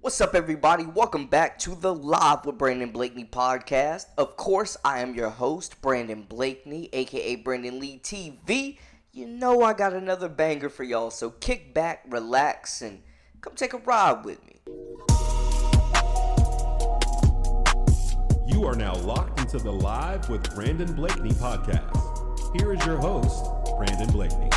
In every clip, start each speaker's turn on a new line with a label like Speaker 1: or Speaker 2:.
Speaker 1: What's up, everybody? Welcome back to the Live with Brandon Blakeney podcast. Of course, I am your host, Brandon Blakeney, aka Brandon Lee TV. You know I got another banger for y'all, so kick back, relax, and come take a ride with me.
Speaker 2: You are now locked into the Live with Brandon Blakeney podcast. Here is your host, Brandon Blakeney.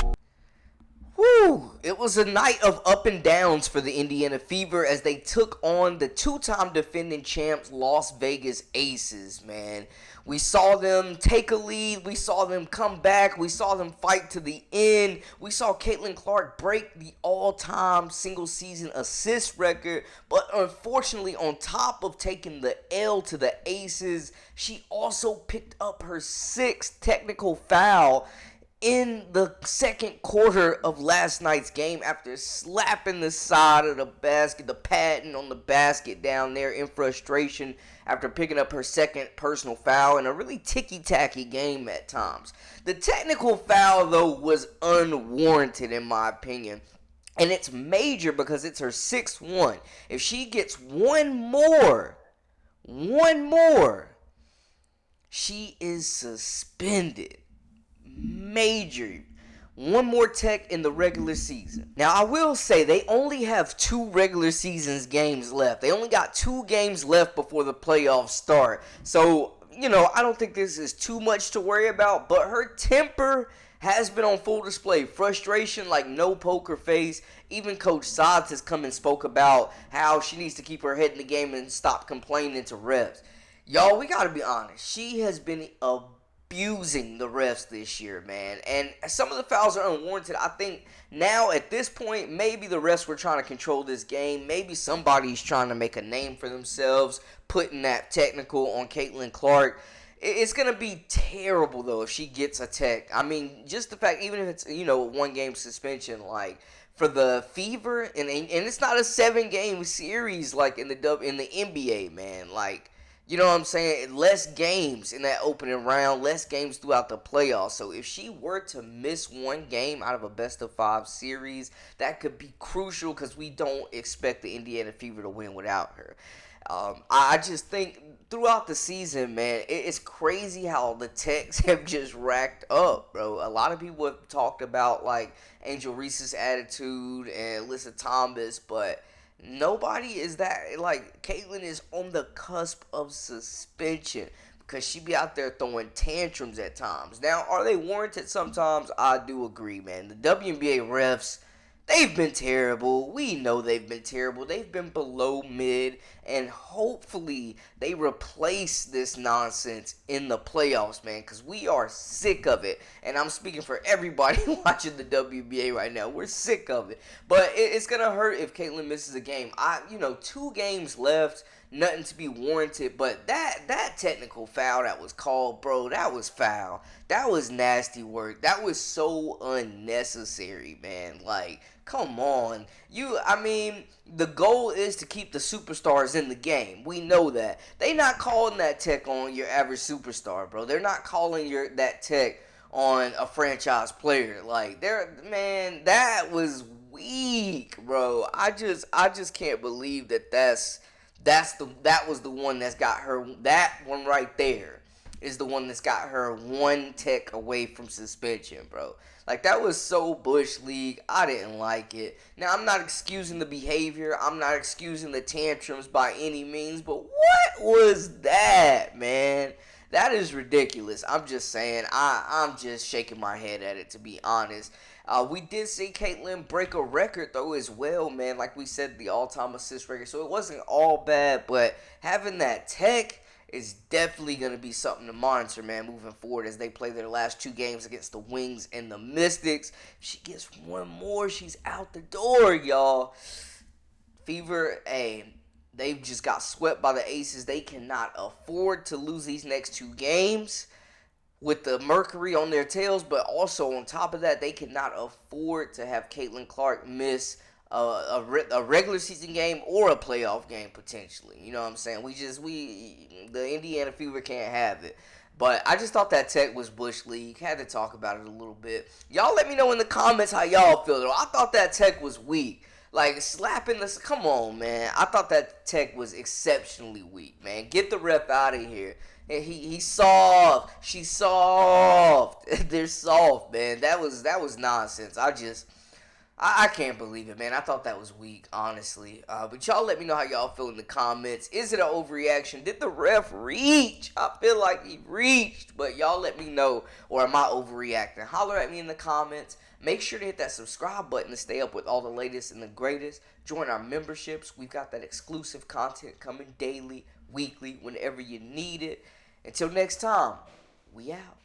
Speaker 1: Woo! It was a night of up and downs for the Indiana Fever as they took on the two-time defending champs Las Vegas Aces, man. We saw them take a lead. We saw them come back. We saw them fight to the end. We saw Caitlyn Clark break the all-time single-season assist record. But unfortunately, on top of taking the L to the Aces, she also picked up her sixth technical foul in the second quarter of last night's game after slapping the side of the basket, the padding on the basket down there in frustration after picking up her second personal foul in a really ticky-tacky game at times. The technical foul, though, was unwarranted in my opinion. And it's major because it's her 6th. If she gets one more, she is suspended. Major. One more tech in the regular season. Now, I will say they only have 2 regular seasons games left. They only got 2 games left before the playoffs start. So, I don't think this is too much to worry about. But her temper has been on full display. Frustration like no poker face. Even Coach Sods has come and spoke about how she needs to keep her head in the game and stop complaining to refs. Y'all, we got to be honest. She has been abusing the refs this year, man. And some of the fouls are unwarranted. I think now at this point, maybe the refs were trying to control this game. Maybe somebody's trying to make a name for themselves, putting that technical on Caitlyn Clark. It's going to be terrible, though, if she gets a tech. I mean, just the fact, even if it's, a one-game suspension, like, for the Fever, and it's not a 7-game series like in the NBA, man. Like, you know what I'm saying? Less games in that opening round, less games throughout the playoffs. So if she were to miss one game out of a best-of-5 series, that could be crucial because we don't expect the Indiana Fever to win without her. I just think throughout the season, man, it's crazy how the techs have just racked up, bro. A lot of people have talked about, like, Angel Reese's attitude and Alyssa Thomas, but nobody is that, like, Caitlyn is on the cusp of suspension because she be out there throwing tantrums at times. Now, are they warranted sometimes? I do agree, man. The WNBA refs, they've been terrible. We know they've been terrible. They've been below mid, and hopefully they replace this nonsense in the playoffs, man, because we are sick of it. And I'm speaking for everybody watching the WNBA right now. We're sick of it. But it's going to hurt if Caitlyn misses a game. 2 games left. Nothing to be warranted, but that technical foul that was called, bro, that was foul. That was nasty work. That was so unnecessary, man. Like, come on. The goal is to keep the superstars in the game. We know that. They not calling that tech on your average superstar, bro. They're not calling that tech on a franchise player. Like, that was weak, bro. I just can't believe that was the one that's got her. That one right there is the one that's got her 1 tech away from suspension, bro. Like, that was so Bush League. I didn't like it. Now, I'm not excusing the behavior. I'm not excusing the tantrums by any means. But what was that, man? That is ridiculous. I'm just saying. I'm just shaking my head at it, to be honest. We did see Caitlyn break a record, though, as well, man. Like we said, the all-time assist record. So it wasn't all bad, but having that tech is definitely going to be something to monitor, man, moving forward as they play their last 2 games against the Wings and the Mystics. If she gets one more, she's out the door, y'all. Fever, they've just got swept by the Aces. They cannot afford to lose these next 2 games with the mercury on their tails, but also on top of that, they cannot afford to have Caitlyn Clark miss a regular season game or a playoff game potentially. You know what I'm saying? The Indiana Fever can't have it. But I just thought that tech was Bush League. Had to talk about it a little bit. Y'all let me know in the comments how y'all feel, though. I thought that tech was weak. Like, slapping the... Come on, man. I thought that tech was exceptionally weak, man. Get the ref out of here. And he's soft. She's soft. They're soft, man. That was nonsense. I can't believe it, man. I thought that was weak, honestly. But y'all let me know how y'all feel in the comments. Is it an overreaction? Did the ref reach? I feel like he reached. But y'all let me know. Or am I overreacting? Holler at me in the comments. Make sure to hit that subscribe button to stay up with all the latest and the greatest. Join our memberships. We've got that exclusive content coming daily, weekly, whenever you need it. Until next time, we out.